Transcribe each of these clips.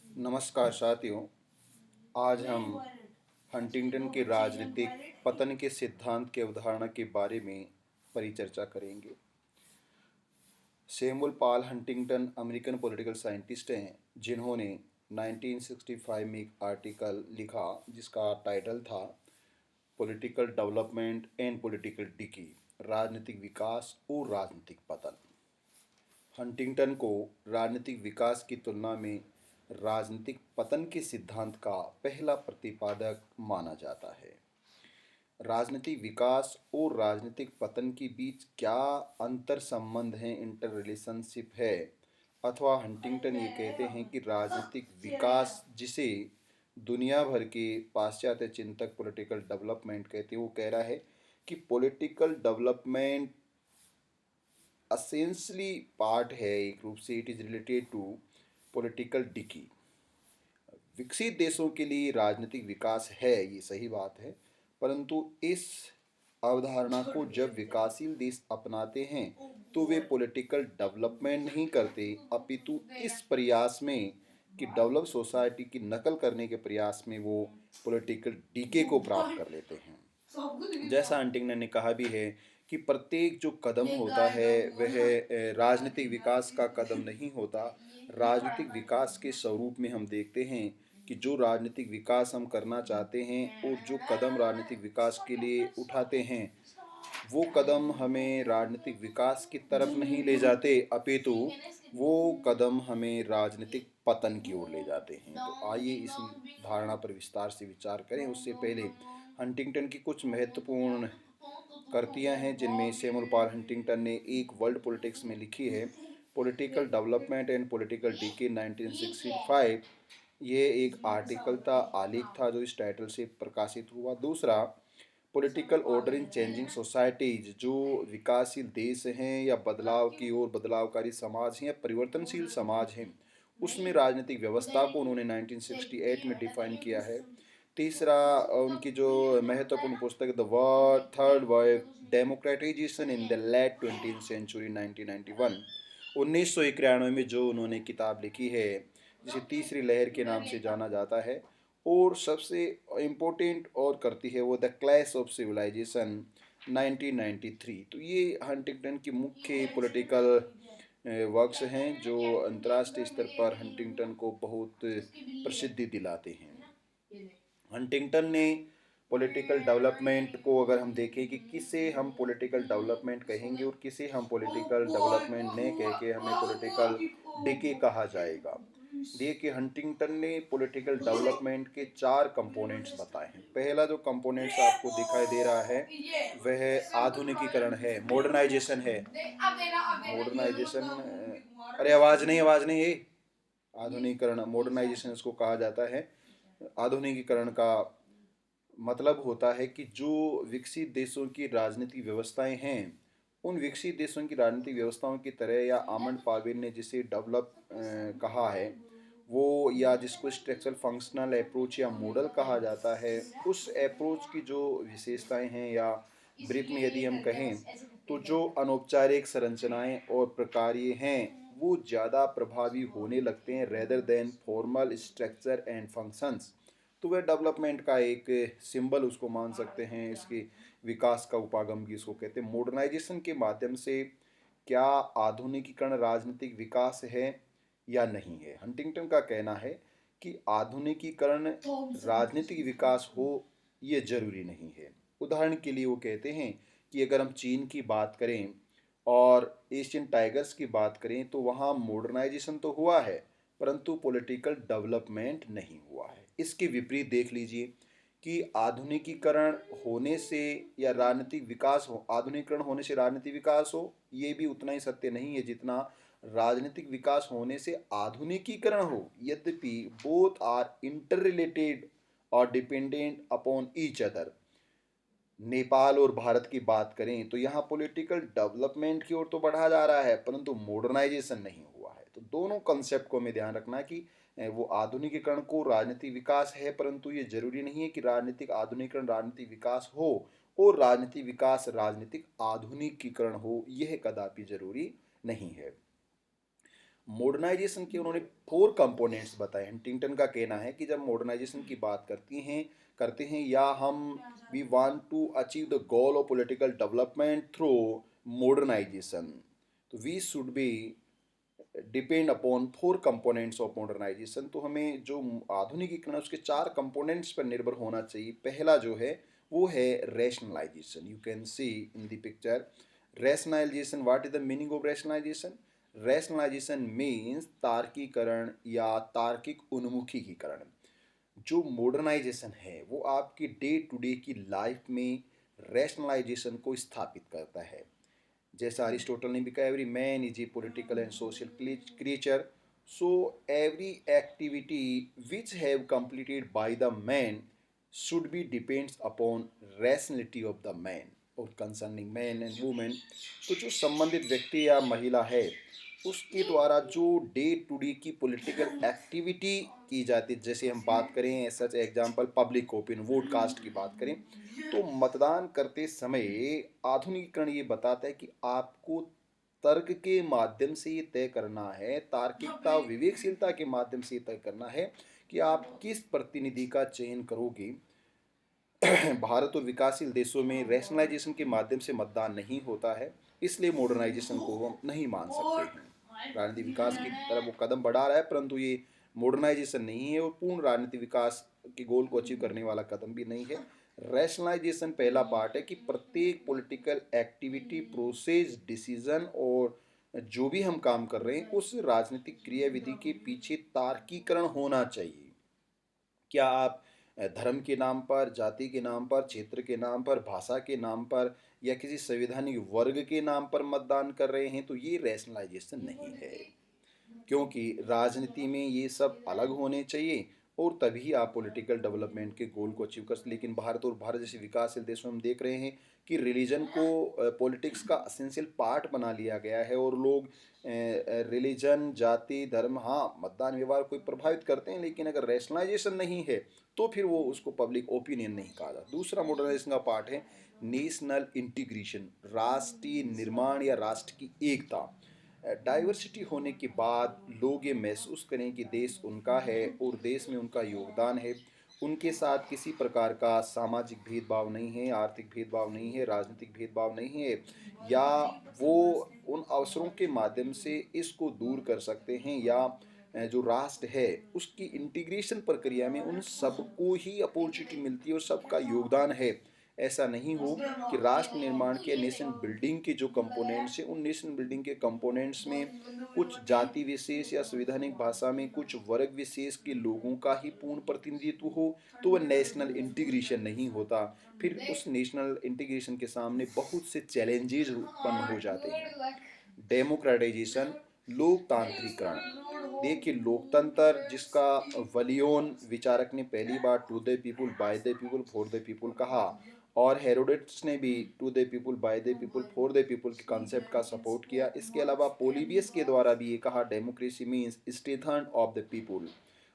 नमस्कार साथियों। आज हम हंटिंगटन के राजनीतिक पतन के सिद्धांत के अवधारणा के बारे में परिचर्चा करेंगे। Samuel Paul Huntington American political scientist हैं जिन्होंने 1965 में एक आर्टिकल लिखा जिसका टाइटल था political development and political decay, राजनीतिक विकास और राजनीतिक पतन। हंटिंगटन को राजनीतिक विकास की तुलना में राजनीतिक पतन के सिद्धांत का पहला प्रतिपादक माना जाता है। राजनीतिक विकास और राजनीतिक पतन के बीच क्या अंतर संबंध है, इंटर रिलेशनशिप है, अथवा हंटिंगटन ये कहते हैं कि राजनीतिक विकास जिसे दुनिया भर के पाश्चात्य चिंतक पॉलिटिकल डेवलपमेंट कहते हैं, वो कह रहा है कि पॉलिटिकल डेवलपमेंट असेंशली पार्ट है, एक रूप से it is related to political decay. विकसित देशों के लिए राजनीतिक विकास है, ये सही बात है, परंतु इस अवधारणा को जब विकासशील देश अपनाते हैं तो वे पॉलिटिकल डेवलपमेंट नहीं करते, अपितु इस प्रयास में कि डेवलप सोसाइटी की नकल करने के प्रयास में वो पॉलिटिकल डीके को प्राप्त कर लेते हैं। जैसा हंटिंगटन ने कहा भी है कि प्रत्येक जो कदम होता है वह राजनीतिक विकास का कदम नहीं होता। राजनीतिक विकास के स्वरूप में हम देखते हैं कि जो राजनीतिक विकास हम करना चाहते हैं और जो कदम राजनीतिक विकास के लिए उठाते हैं वो कदम हमें राजनीतिक विकास की तरफ नहीं ले जाते, अपितु वो कदम हमें राजनीतिक पतन की ओर ले जाते हैं। तो आइए इस धारणा पर विस्तार से विचार करें। उससे पहले हंटिंगटन की कुछ महत्वपूर्ण कृतियां हैं जिनमें सैमुअल पॉल हंटिंगटन ने एक वर्ल्ड पॉलिटिक्स में लिखी है, political development and political decay 1965। ये एक आर्टिकल था, आलेख था जो इस टाइटल से प्रकाशित हुआ। दूसरा, political order in changing societies, जो विकासशील देश हैं या बदलाव की ओर बदलावकारी समाज हैं या परिवर्तनशील समाज हैं, उसमें राजनीतिक व्यवस्था को उन्होंने 1968 में डिफाइन किया है। तीसरा, उनकी जो महत्वपूर्ण पुस्तक the word third world democratization in the late 20th century 1991, 1991 में जो उन्होंने किताब लिखी है जिसे तीसरी लहर के नाम से जाना जाता है। और सबसे इम्पोर्टेंट और करती है वो द क्लैश ऑफ सिविलाइजेशन 1993। तो ये हंटिंगटन की मुख्य पॉलिटिकल वर्क्स हैं जो अंतर्राष्ट्रीय स्तर पर हंटिंगटन को बहुत प्रसिद्धि दिलाते हैं। हंटिंगटन ने पॉलिटिकल डेवलपमेंट को, अगर हम देखें कि किसे हम पॉलिटिकल डेवलपमेंट कहेंगे और किसे हम पॉलिटिकल डेवलपमेंट नहीं कह के हमें पॉलिटिकल डिके कहा जाएगा। देखिए, हंटिंगटन ने पॉलिटिकल डेवलपमेंट के 4 कंपोनेंट्स बताए हैं। पहला जो कंपोनेंट्स आपको दिखाई दे रहा है वह आधुनिकीकरण है, मॉडर्नाइजेशन है। मॉडर्नाइजेशन, अरे आवाज़ नहीं है। आधुनिकीकरण, मॉडर्नाइजेशन इसको कहा जाता है। आधुनिकीकरण का मतलब होता है कि जो विकसित देशों की राजनीतिक व्यवस्थाएं हैं उन विकसित देशों की राजनीतिक व्यवस्थाओं की तरह, या आमंड पावेल ने जिसे डेवलप कहा है वो, या जिसको स्ट्रक्चरल फंक्शनल अप्रोच या मॉडल कहा जाता है, उस अप्रोच की जो विशेषताएं हैं, या ब्रीफ में यदि हम कहें तो जो अनौपचारिक संरचनाएं और प्रक्रियाएं हैं वो ज़्यादा प्रभावी होने लगते हैं rather than formal structure and functions. तो वह डेवलपमेंट का एक सिंबल उसको मान सकते हैं, इसके विकास का उपागम भी इसको कहते हैं। मॉडर्नाइजेशन के माध्यम से क्या आधुनिकीकरण राजनीतिक विकास है या नहीं है? हंटिंगटन का कहना है कि आधुनिकीकरण राजनीतिक विकास हो ये जरूरी नहीं है। उदाहरण के लिए वो कहते हैं कि अगर हम चीन की बात करें और एशियन टाइगर्स की बात करें तो वहाँ मॉडर्नाइजेशन तो हुआ है परंतु पॉलिटिकल डेवलपमेंट नहीं हुआ है। इसके विपरीत देख लीजिए कि आधुनिकीकरण होने से या राजनीतिक विकास हो, आधुनिकीकरण होने से राजनीतिक विकास हो, ये भी उतना ही सत्य नहीं है जितना राजनीतिक विकास होने से आधुनिकीकरण हो। यद्यपि बोथ आर इंटर रिलेटेड और dependent upon each other. Nepal और भारत की बात करें तो यहाँ पॉलिटिकल डेवलपमेंट की ओर तो बढ़ा जा रहा है परंतु मॉडर्नाइजेशन नहीं हुआ है। तो दोनों कंसेप्ट को हमें ध्यान रखना कि वो आधुनिकीकरण को राजनीतिक विकास है, परंतु ये जरूरी नहीं है कि राजनीतिक आधुनिकीकरण राजनीतिक विकास हो और राजनीतिक विकास राजनीतिक आधुनिकीकरण हो, यह कदापि जरूरी नहीं है। मॉडर्नाइजेशन के उन्होंने 4 कंपोनेंट्स बताए। हंटिंगटन का कहना है कि जब मॉडर्नाइजेशन की बात करते हैं या हम we want to achieve the goal of political development through modernisation, तो we should be depend upon 4 components of modernisation. तो हमें जो आधुनिकीकरण है उसके 4 कंपोनेंट्स पर निर्भर होना चाहिए। पहला जो है वो है rationalisation. You can see in the picture rationalisation. What is the meaning of rationalisation? Rationalisation means तार्कीकरण या तार्किक उन्मुखीकरण। जो मॉडर्नाइजेशन है वो आपकी डे टू डे की लाइफ में रैशनलाइजेशन को स्थापित करता है। जैसा अरिस्टोटल ने भी कहा, every man is a political and social creature, so every activity which have completed by the man should be depends upon rationality of the man और कंसर्निंग मैन एंड वुमेन। तो जो संबंधित व्यक्ति या महिला है उसके द्वारा जो डे टू डे की पॉलिटिकल एक्टिविटी की जाती है, जैसे हम बात करें such example public opinion, vote cast की बात करें, तो मतदान करते समय आधुनिकीकरण ये बताता है कि आपको तर्क के माध्यम से ये तय करना है, तार्किकता विवेकशीलता के माध्यम से ये तय करना है कि आप किस प्रतिनिधि का चयन करोगे। भारत और विकासशील देशों में रैशनलाइजेशन के माध्यम से मतदान नहीं होता है, इसलिए मॉडर्नाइजेशन को हम नहीं मान सकते हैं। राजनीतिक विकास की तरफ वो कदम बढ़ा रहा है, परंतु ये मॉडर्नाइजेशन नहीं है और पूर्ण राजनीतिक विकास के गोल को अचीव करने वाला कदम भी नहीं है। रैशनलाइजेशन पहला पार्ट है कि प्रत्येक पॉलिटिकल एक्टिविटी, प्रोसेस, डिसीजन और जो भी हम काम कर रहे हैं उस राजनीतिक क्रियाविधि के पीछे तार्कीकरण होना चाहिए। क्या आप धर्म के नाम पर, जाति के नाम पर, क्षेत्र के नाम पर, भाषा के नाम पर या किसी संवैधानिक वर्ग के नाम पर मतदान कर रहे हैं, तो ये रैशनलाइजेशन नहीं है। क्योंकि राजनीति में ये सब अलग होने चाहिए और तभी आप पॉलिटिकल डेवलपमेंट के गोल को अचीव कर सकते। लेकिन भारत और भारत जैसे विकासशील देशों में हम देख रहे हैं कि रिलीजन को पॉलिटिक्स का असेंशियल पार्ट बना लिया गया है और लोग रिलीजन, जाति, धर्म, हाँ मतदान व्यवहार कोई प्रभावित करते हैं, लेकिन अगर रैशनलाइजेशन नहीं है तो फिर वो उसको पब्लिक ओपिनियन नहीं कहा जाता। दूसरा मॉडर्नाइजेशन का पार्ट है नेशनल इंटीग्रेशन, राष्ट्रीय निर्माण या राष्ट्र की एकता। डाइवर्सिटी होने के बाद लोग ये महसूस करें कि देश उनका है और देश में उनका योगदान है। उनके साथ किसी प्रकार का सामाजिक भेदभाव नहीं है, आर्थिक भेदभाव नहीं है, राजनीतिक भेदभाव नहीं है, या वो उन अवसरों के माध्यम से इसको दूर कर सकते हैं या जो राष्ट्र है उसकी इंटीग्रेशन प्रक्रिया में उन सबको ही अपॉर्चुनिटी मिलती है और सबका योगदान है। ऐसा नहीं हो कि राष्ट्र निर्माण के नेशन बिल्डिंग के जो कंपोनेंट्स हैं उन नेशन बिल्डिंग के कंपोनेंट्स में कुछ जाति विशेष या संवैधानिक भाषा में कुछ वर्ग विशेष के लोगों का ही पूर्ण प्रतिनिधित्व हो, तो वह नेशनल इंटीग्रेशन नहीं होता। फिर उस नेशनल इंटीग्रेशन के सामने बहुत से चैलेंजेस उत्पन्न हो जाते हैं। डेमोक्रेटाइजेशन, लोकतांत्रिकरण। देखिए लोकतंत्र जिसका वलियोन विचारक ने पहली बार to the people, by the people, for the people कहा, और हेरोडेट्स ने भी to the people, by the people, for the people के कॉन्सेप्ट का सपोर्ट किया। इसके अलावा पोलिबियस के द्वारा भी ये कहा, democracy means strengthen of the people.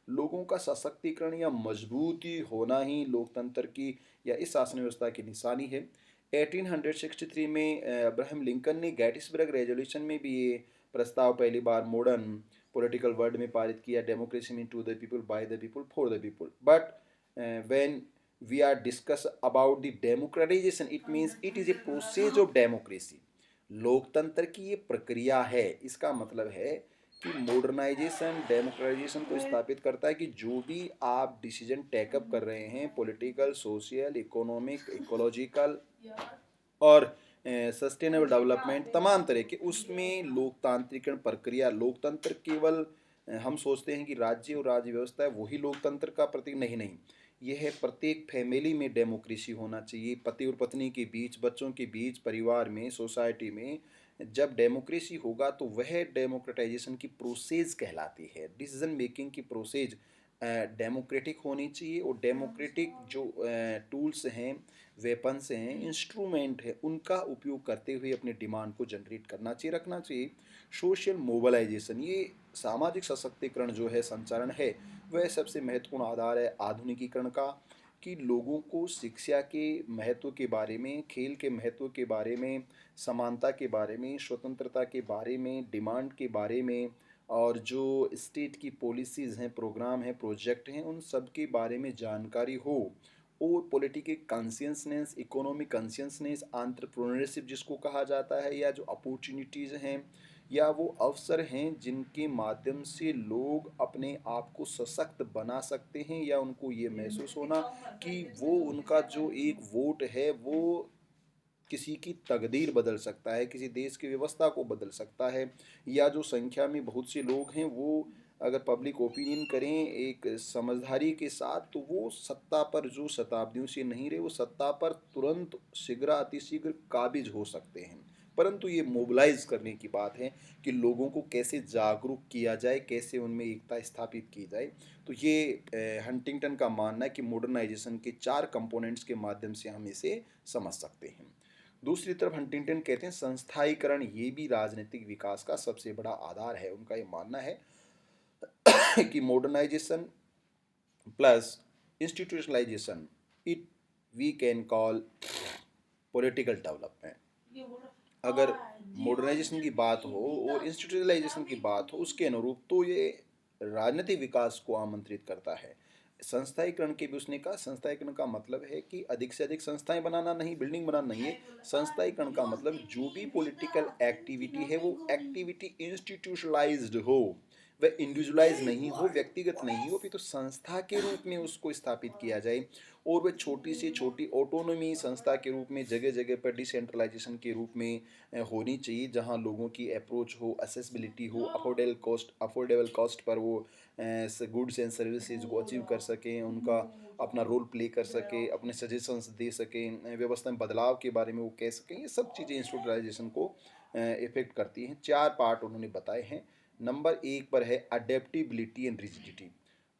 लोगों का सशक्तिकरण या मजबूती होना ही लोकतंत्र की या इस शासन व्यवस्था की निशानी है। 1863 में अब्राहम लिंकन ने गेटिसबर्ग रेजोल्यूशन में भी ये प्रस्ताव पहली बार मॉडर्न पॉलिटिकल वर्ल्ड में पारित किया, democracy mean to the people, by the people, for the people. But when we are discuss about the democratization, it means it is a process of democracy. लोकतंत्र की ये प्रक्रिया है। इसका मतलब है कि मॉडर्नाइजेशन डेमोक्रेटाइजेशन को स्थापित करता है कि जो भी आप डिसीजन टेकअप कर रहे हैं, पॉलिटिकल, सोशल, इकोनॉमिक, इकोलॉजिकल और सस्टेनेबल डेवलपमेंट, तमाम तरह के उसमें लोकतांत्रिकरण प्रक्रिया, लोकतंत्र केवल हम सोचते हैं कि राज्य और राज्य व्यवस्था है वही लोकतंत्र का प्रतीक, नहीं नहीं, यह है प्रत्येक फैमिली में डेमोक्रेसी होना चाहिए, पति और पत्नी के बीच, बच्चों के बीच, परिवार में, सोसाइटी में। जब डेमोक्रेसी होगा तो वह डेमोक्रेटाइजेशन की प्रोसेस कहलाती है। डिसीजन मेकिंग की प्रोसेस डेमोक्रेटिक होनी चाहिए और डेमोक्रेटिक जो टूल्स हैं, वेपन्स हैं, इंस्ट्रूमेंट है, उनका उपयोग करते हुए अपने डिमांड को जनरेट करना चाहिए, रखना चाहिए। सोशल मोबिलाइजेशन, ये सामाजिक सशक्तिकरण जो है, संचारण है, वह सबसे महत्वपूर्ण आधार है आधुनिकीकरण का, कि लोगों को शिक्षा के महत्व के बारे में, खेल के महत्व के बारे में, समानता के बारे में, स्वतंत्रता के बारे में, डिमांड के बारे में और जो स्टेट की पॉलिसीज़ हैं, प्रोग्राम हैं, प्रोजेक्ट हैं, उन सब के बारे में जानकारी हो और political consciousness, economic consciousness, entrepreneurship जिसको कहा जाता है, या जो अपॉर्चुनिटीज़ हैं या वो अवसर हैं जिनके माध्यम से लोग अपने आप को सशक्त बना सकते हैं, या उनको ये महसूस होना कि वो उनका जो एक वोट है वो किसी की तकदीर बदल सकता है, किसी देश की व्यवस्था को बदल सकता है, या जो संख्या में बहुत से लोग हैं वो अगर पब्लिक ओपिनियन करें एक समझदारी के साथ, तो वो सत्ता पर जो शताब्दियों से नहीं रहे, वो सत्ता पर तुरंत शीघ्र अतिशीघ्र काबिज हो सकते हैं। परंतु ये मोबिलाइज करने की बात है कि लोगों को कैसे जागरूक किया जाए, कैसे उनमें एकता स्थापित की जाए। तो ये हंटिंगटन का मानना है कि मॉडर्नाइजेशन के 4 कंपोनेंट्स के माध्यम से हम इसे समझ सकते हैं। दूसरी तरफ हंटिंगटन कहते हैं संस्थाईकरण ये भी राजनीतिक विकास का सबसे बड़ा आधार है। उनका ये मानना है कि modernization plus institutionalization, it we can call political development. अगर मॉडर्नाइजेशन की बात हो और इंस्टीट्यूशनलाइजेशन की बात हो उसके अनुरूप, तो ये राजनीतिक विकास को आमंत्रित करता है। संस्थाईकरण के भी उसने कहा, संस्थाईकरण का मतलब है कि अधिक से अधिक संस्थाएं बनाना नहीं, बिल्डिंग बनाना नहीं है। संस्थाईकरण का मतलब जो भी पॉलिटिकल एक्टिविटी है वो एक्टिविटी इंस्टीट्यूशनलाइज्ड हो, वह इंडिविजुअलाइज नहीं हो, व्यक्तिगत नहीं हो, तो संस्था के रूप में उसको स्थापित किया जाए। और वह छोटी से छोटी ऑटोनॉमी संस्था के रूप में जगह जगह पर डिसेंट्रलाइजेशन के रूप में होनी चाहिए, जहां लोगों की अप्रोच हो, असेसिबिलिटी हो, अफोर्डेबल कॉस्ट पर वो गुड्स एंड सर्विसेज को अचीव कर सकें, उनका अपना रोल प्ले कर सके, अपने सजेशंस दे सकें, व्यवस्था में बदलाव के बारे में वो कह सकें। ये सब चीज़ें इंस्टीट्यूशनलाइजेशन को इफेक्ट करती हैं। 4 पार्ट उन्होंने बताए हैं। नंबर 1 पर है अडेप्टिबिलिटी एंड रिजिडिटी।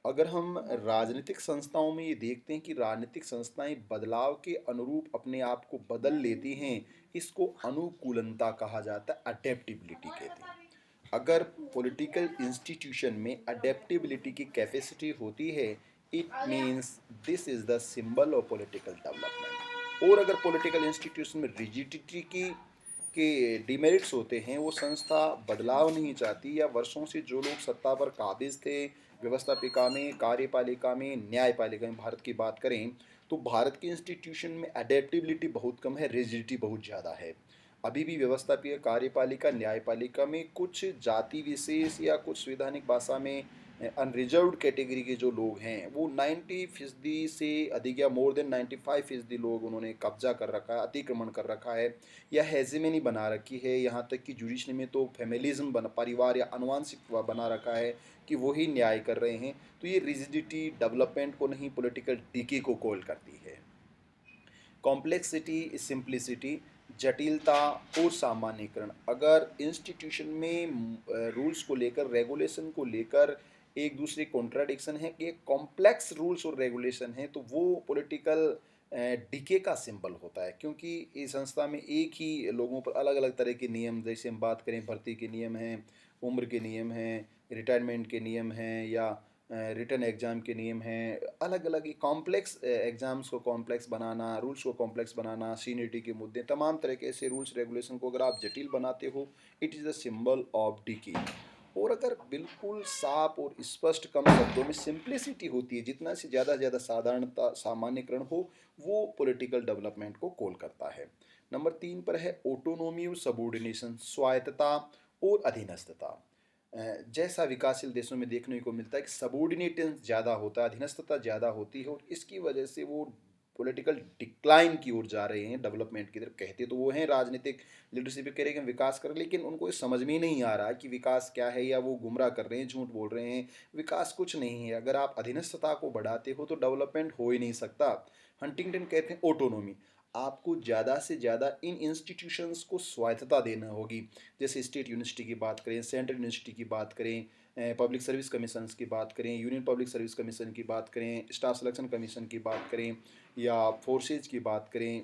अगर हम राजनीतिक संस्थाओं में ये देखते हैं कि राजनीतिक संस्थाएं बदलाव के अनुरूप अपने आप को बदल लेती हैं, इसको अनुकूलनता कहा जाता है, अडेप्टिबिलिटी कहते हैं। अगर पॉलिटिकल इंस्टीट्यूशन में अडेप्टिबिलिटी की कैपेसिटी होती है, it means this is the symbol of political development. और अगर पॉलिटिकल इंस्टीट्यूशन में रिजिडिटी की के डिमेरिट्स होते हैं, वो संस्था बदलाव नहीं चाहती, या वर्षों से जो लोग सत्ता पर काबिज थे, व्यवस्थापिका में, कार्यपालिका में, न्यायपालिका में भारत की बात करें, तो भारत के इंस्टीट्यूशन में अडेप्टिबिलिटी बहुत कम है, रिजिडिटी बहुत ज़्यादा है। अभी भी व्यवस्थापिका, कार्यपालिका, न्यायपालिका में कुछ जाति विशेष या कुछ संवैधानिक भाषा में अनरिजर्व्ड कैटेगरी के जो लोग हैं वो 90% से अधिक या मोर देन 95% लोग उन्होंने कब्जा कर रखा है, अतिक्रमण कर रखा है, या हेजिमनी बना रखी है। यहाँ तक कि जुडिशरी में तो फैमिलिज्म बना, परिवार या अनुवांशिक बना रखा है कि वही न्याय कर रहे हैं। तो ये रिजिडिटी डेवलपमेंट को नहीं, पॉलिटिकल डीके को कॉल करती है। कॉम्प्लेक्सिटी, सिंप्लिसिटी, जटिलता और सामान्यीकरण। अगर इंस्टीट्यूशन में रूल्स को लेकर, रेगुलेशन को लेकर एक दूसरे कॉन्ट्राडिक्शन है कि कॉम्प्लेक्स रूल्स और रेगुलेशन है, तो वो पॉलिटिकल डीके का सिंबल होता है। क्योंकि इस संस्था में एक ही लोगों पर अलग अलग तरह के नियम, जैसे हम बात करें भर्ती के नियम हैं, उम्र के नियम हैं, रिटायरमेंट के नियम हैं, या रिटन एग्ज़ाम के नियम हैं, अलग अलग कॉम्प्लेक्स एग्ज़ाम्स को कॉम्प्लेक्स बनाना, रूल्स को कॉम्प्लेक्स बनाना, सीनियरिटी के मुद्दे, तमाम तरह के ऐसे रूल्स रेगुलेशन को अगर आप जटिल बनाते हो, it is the symbol of decay. और अगर बिल्कुल साफ और स्पष्ट कम शब्दों में सिंप्लिसिटी होती है, जितना से ज़्यादा साधारणता, सामान्यकरण हो, वो पॉलिटिकल डेवलपमेंट को कॉल करता है। नंबर 3 पर है ऑटोनोमी और सबॉर्डिनेशन, स्वायत्तता और अधीनस्थता। जैसा विकासशील देशों में देखने को मिलता है कि सबॉर्डिनेटेंस ज़्यादा होता है, अधीनस्थता ज़्यादा होती है, और इसकी वजह से वो पॉलिटिकल डिक्लाइन की ओर जा रहे हैं, डेवलपमेंट की तरफ। कहते तो वो हैं राजनीतिक लीडरशिप कह रहे हैं कि हम विकास कर, लेकिन उनको ये समझ में ही नहीं आ रहा कि विकास क्या है, या वो गुमराह कर रहे हैं, झूठ बोल रहे हैं। विकास कुछ नहीं है। अगर आप अधीनस्थता को बढ़ाते हो तो डेवलपमेंट हो ही नहीं सकता। हंटिंगटन कहते हैं ऑटोनोमी, आपको ज़्यादा से ज़्यादा इन इंस्टीट्यूशंस को स्वायत्तता देना होगी। जैसे स्टेट यूनिवर्सिटी की बात करें, सेंट्रल यूनिवर्सिटी की बात करें, पब्लिक सर्विस कमीशन की बात करें, यूनियन पब्लिक सर्विस कमीशन की बात करें, स्टाफ सिलेक्शन कमीशन की बात करें, या फोर्सेज की बात करें,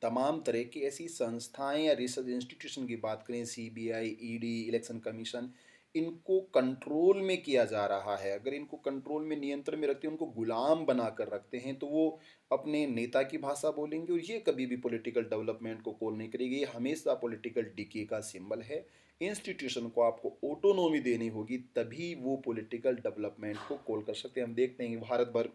तमाम तरह की ऐसी संस्थाएं या रिसर्च इंस्टीट्यूशन की बात करें, सीबीआई, ईडी, इलेक्शन कमीशन, इनको कंट्रोल में किया जा रहा है। अगर इनको कंट्रोल में, नियंत्रण में रखते हैं, उनको गुलाम बना कर रखते हैं, तो वो अपने नेता की भाषा बोलेंगे, और ये कभी भी पॉलिटिकल डेवलपमेंट को कॉल नहीं करेगी। ये हमेशा पॉलिटिकल डिके का सिंबल है। इंस्टीट्यूशन को आपको ऑटोनॉमी देनी होगी, तभी वो पॉलिटिकल डेवलपमेंट को कॉल कर सकते हैं। हम देखते हैं कि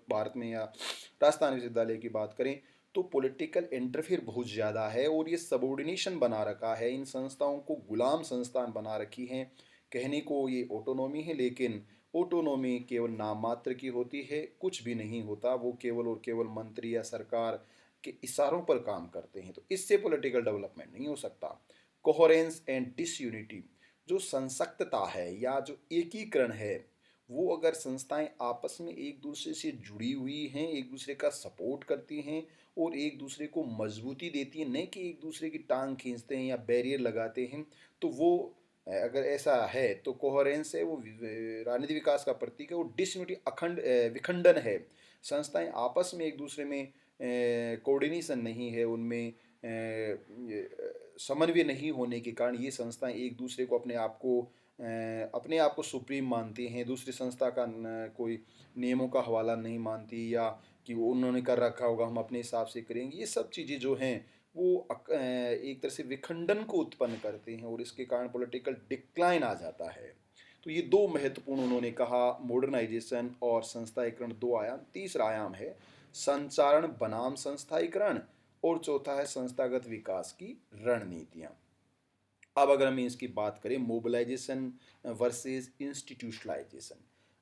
भारत में या राजस्थान विश्वविद्यालय की बात करें तो पॉलिटिकल इंटरफेयर बहुत ज़्यादा है और ये सबऑर्डिनेशन बना रखा है, इन संस्थाओं को गुलाम संस्थान बना रखी हैं। कहने को ये ऑटोनॉमी है, लेकिन ऑटोनॉमी केवल नाम मात्र की होती है, कुछ भी नहीं होता। वो केवल और केवल मंत्री या सरकार के इशारों पर काम करते हैं, तो इससे पॉलिटिकल डेवलपमेंट नहीं हो सकता। कोहेरेंस एंड डिसयूनिटी, जो संसक्तता है या जो एकीकरण है, वो अगर संस्थाएं आपस में एक दूसरे से जुड़ी हुई हैं, एक दूसरे का सपोर्ट करती हैं और एक दूसरे को मजबूती देती हैं, नहीं कि एक दूसरे की टांग खींचते हैं या बैरियर लगाते हैं, तो वो अगर ऐसा है तो कोहेरेंस है, वो राजनीतिक विकास का प्रतीक है। और डिसयूनिटी अखंड विखंडन है, संस्थाएं आपस में एक दूसरे में कोऑर्डिनेशन नहीं है, उनमें समन्वय नहीं होने के कारण ये संस्थाएं एक दूसरे को अपने आप को सुप्रीम मानती हैं, दूसरी संस्था का कोई नियमों का हवाला नहीं मानती, या कि वो उन्होंने कर रखा होगा हम अपने हिसाब से करेंगे। ये सब चीज़ें जो हैं वो एक तरह से विखंडन को उत्पन्न करते हैं और इसके कारण पॉलिटिकल डिक्लाइन आ जाता है। तो ये दो महत्वपूर्ण उन्होंने कहा, मॉडर्नाइजेशन और संस्थाईकरण दो आयाम। तीसरा आयाम है संचारण बनाम संस्थाईकरण और चौथा है संस्थागत विकास की रणनीतियाँ। अब अगर हम इसकी बात करें मोबिलाइजेशन वर्सेस इंस्टीट्यूशनलाइजेशन,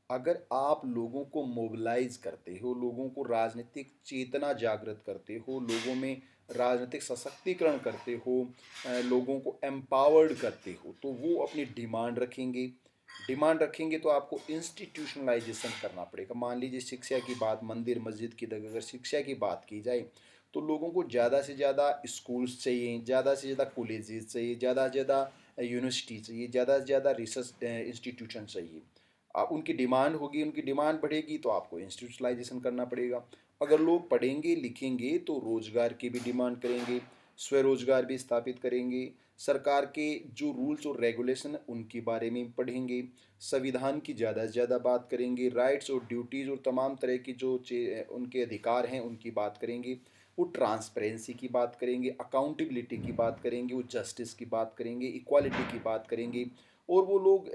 अगर आप लोगों को मोबिलाइज करते हो, लोगों को राजनीतिक चेतना जागृत करते हो, लोगों में राजनीतिक सशक्तिकरण करते हो, लोगों को एम्पावर्ड करते हो, तो वो अपनी डिमांड रखेंगे तो आपको इंस्टीट्यूशनलाइजेशन करना पड़ेगा। मान लीजिए शिक्षा की बात, मंदिर मस्जिद की अगर शिक्षा की बात की जाए तो लोगों को ज़्यादा से ज़्यादा स्कूल्स चाहिए, ज़्यादा से ज़्यादा कॉलेजेस चाहिए, ज़्यादा से ज़्यादा यूनिवर्सिटी चाहिए, ज़्यादा से ज़्यादा रिसर्च इंस्टीट्यूशन चाहिए। आप उनकी डिमांड होगी, उनकी डिमांड बढ़ेगी तो आपको इंस्टीट्यूशलाइजेशन करना पड़ेगा। अगर लोग पढ़ेंगे लिखेंगे तो रोजगार की भी डिमांड करेंगे, स्वरोजगार भी स्थापित करेंगे, सरकार के जो रूल्स और रेगुलेशन उनके बारे में पढ़ेंगे, संविधान की ज़्यादा से ज़्यादा बात करेंगे, राइट्स और ड्यूटीज़ और तमाम तरह की जो उनके अधिकार हैं उनकी बात करेंगे, वो ट्रांसपेरेंसी की बात करेंगे, अकाउंटेबिलिटी की बात करेंगे, वो जस्टिस की बात करेंगे, इक्वालिटी की बात करेंगे, और वो लोग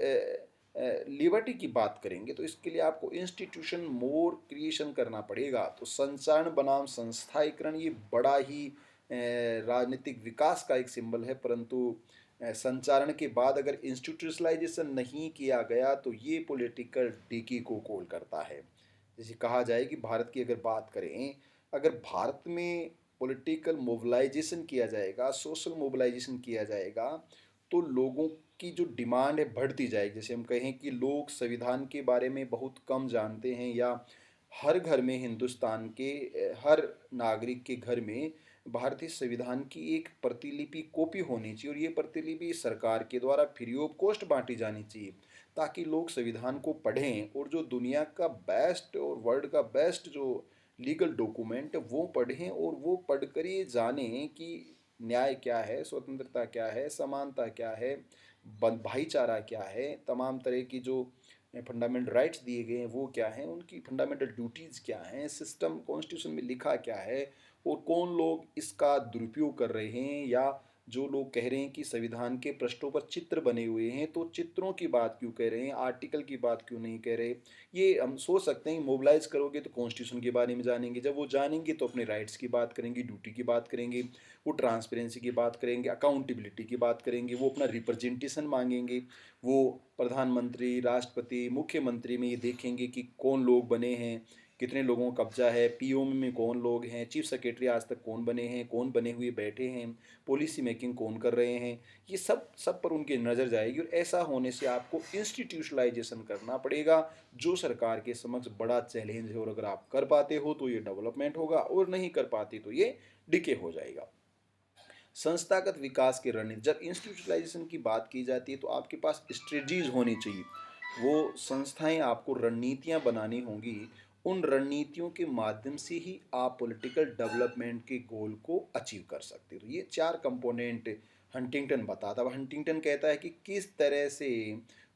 लिबर्टी की बात करेंगे। तो इसके लिए आपको इंस्टीट्यूशन मोर क्रिएशन करना पड़ेगा। तो संचारण बनाम संस्थाईकरण ये बड़ा ही राजनीतिक विकास का एक सिंबल है, परंतु संचारण के बाद अगर इंस्टीट्यूशनलाइजेशन नहीं किया गया तो ये पॉलिटिकल डिकी को कॉल करता है। जैसे कहा जाए कि भारत की अगर बात करें, अगर भारत में पॉलिटिकल मोबिलाइजेशन किया जाएगा, सोशल मोबिलाइजेशन किया जाएगा, तो लोगों की जो डिमांड है बढ़ती जाएगी। जैसे हम कहें कि लोग संविधान के बारे में बहुत कम जानते हैं, या हर घर में हिंदुस्तान के हर नागरिक के घर में भारतीय संविधान की एक प्रतिलिपि कॉपी होनी चाहिए, और ये प्रतिलिपि सरकार के द्वारा फ्री ऑफ कॉस्ट बांटी जानी चाहिए, ताकि लोग संविधान को पढ़ें और जो दुनिया का बेस्ट और वर्ल्ड का बेस्ट जो लीगल डॉक्यूमेंट वो पढ़ें, और वो पढ़कर ये जानें कि न्याय क्या है, स्वतंत्रता क्या है, समानता क्या है, भाईचारा क्या है, तमाम तरह की जो फंडामेंटल राइट्स दिए गए हैं वो क्या हैं, उनकी फंडामेंटल ड्यूटीज़ क्या हैं, सिस्टम कॉन्स्टिट्यूशन में लिखा क्या है, और कौन लोग इसका दुरुपयोग कर रहे हैं, या जो लोग कह रहे हैं कि संविधान के पृष्ठों पर चित्र बने हुए हैं तो चित्रों की बात क्यों कह रहे हैं, आर्टिकल की बात क्यों नहीं कह रहे। ये हम सोच सकते हैं मोबिलाइज करोगे तो कॉन्स्टिट्यूशन के बारे में जानेंगे, जब वो जानेंगे तो अपने राइट्स की बात करेंगे, ड्यूटी की बात करेंगे, वो ट्रांसपेरेंसी की बात करेंगे, अकाउंटेबिलिटी की बात करेंगे, वो अपना रिप्रेजेंटेशन मांगेंगे, वो प्रधानमंत्री, राष्ट्रपति, मुख्यमंत्री में ये देखेंगे कि कौन लोग बने हैं, कितने लोगों का कब्जा है, पीओम में कौन लोग हैं, चीफ सेक्रेटरी आज तक कौन बने हैं, कौन बने हुए बैठे हैं, पॉलिसी मेकिंग कौन कर रहे हैं, ये सब पर उनकी नज़र जाएगी। और ऐसा होने से आपको इंस्टीट्यूशनलाइजेशन करना पड़ेगा, जो सरकार के समक्ष बड़ा चैलेंज है, और अगर आप कर पाते हो तो ये डेवलपमेंट होगा, और नहीं कर पाते तो ये डिके हो जाएगा। संस्थागत विकास की रणनीति, जब इंस्टीट्यूशनलाइजेशन की बात की जाती है तो आपके पास स्ट्रेटजीज होनी चाहिए, वो संस्थाएं आपको रणनीतियां बनानी होंगी, उन रणनीतियों के माध्यम से ही आप पॉलिटिकल डेवलपमेंट के गोल को अचीव कर सकते हो। तो ये चार कंपोनेंट हंटिंगटन बताता है। हंटिंगटन कहता है कि किस तरह से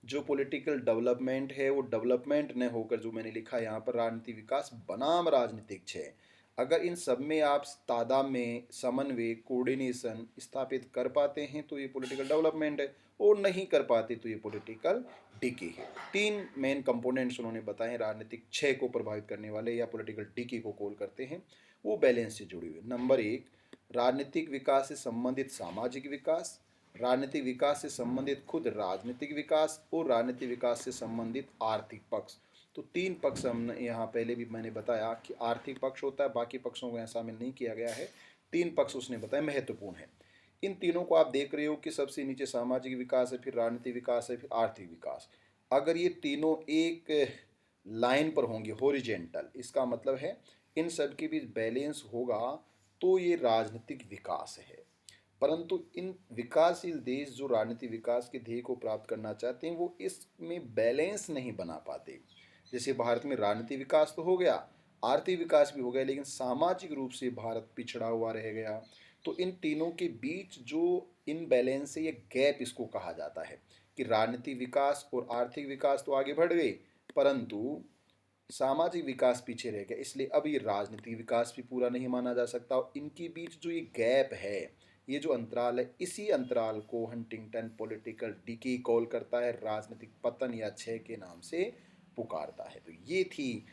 जो पॉलिटिकल डेवलपमेंट है वो डेवलपमेंट न होकर, जो मैंने लिखा यहाँ पर, राजनीतिक विकास बनाम राजनीतिक क्षय, अगर इन सब में आप तादाद में समन्वय कोऑर्डिनेशन स्थापित कर पाते हैं तो ये पॉलिटिकल डेवलपमेंट है, और नहीं कर पाते तो ये पॉलिटिकल डिकी है। तीन मेन कंपोनेंट्स उन्होंने बताए राजनीतिक क्षय को प्रभावित करने वाले या पॉलिटिकल डिकी को कॉल करते हैं, वो बैलेंस से जुड़े हुए। नंबर एक, राजनीतिक विकास से संबंधित सामाजिक विकास, राजनीतिक विकास से संबंधित खुद राजनीतिक विकास, और राजनीतिक विकास से संबंधित आर्थिक पक्ष। तो तीन पक्ष हमने यहाँ पहले भी मैंने बताया कि आर्थिक पक्ष होता है, बाकी पक्षों को यहाँ शामिल नहीं किया गया है। तीन पक्ष उसने बताया महत्वपूर्ण है। इन तीनों को आप देख रहे हो कि सबसे नीचे सामाजिक विकास है, फिर राजनीतिक विकास है, फिर आर्थिक विकास। अगर ये तीनों एक लाइन पर होंगे हॉरिजेंटल, इसका मतलब है इन सब के बीच बैलेंस होगा तो ये राजनीतिक विकास है। परंतु इन विकासशील देश जो राजनीतिक विकास के ध्येय को प्राप्त करना चाहते हैं वो इसमें बैलेंस नहीं बना पाते। जैसे भारत में राजनीतिक विकास तो हो गया, आर्थिक विकास भी हो गया, लेकिन सामाजिक रूप से भारत पिछड़ा हुआ रह गया। तो इन तीनों के बीच जो इनबैलेंस है, ये गैप इसको कहा जाता है कि राजनीतिक विकास और आर्थिक विकास तो आगे बढ़ गए परंतु सामाजिक विकास पीछे रह गया, इसलिए अब ये राजनीतिक विकास भी पूरा नहीं माना जा सकता। और इनके बीच जो ये गैप है, ये जो अंतराल है, इसी अंतराल को हंटिंगटन पॉलिटिकल डिकी कॉल करता है, राजनीतिक पतन या क्षय के नाम से पुकारता है। तो ये थी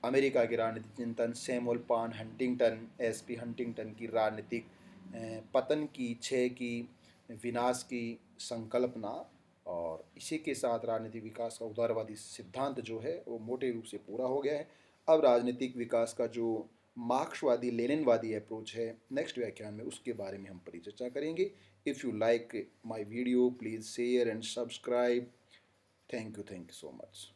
अमेरिका के राजनीतिक चिंतन सैमुअल पान हंटिंगटन, एसपी हंटिंगटन की राजनीतिक पतन की, क्षय की, विनाश की संकल्पना। और इसी के साथ राजनीतिक विकास का उदारवादी सिद्धांत जो है वो मोटे रूप से पूरा हो गया है। अब राजनीतिक विकास का जो मार्क्सवादी लेनिनवादी अप्रोच है, नेक्स्ट व्याख्यान में उसके बारे में हम परिचर्चा करेंगे। If you like my video please share and subscribe. Thank you so much.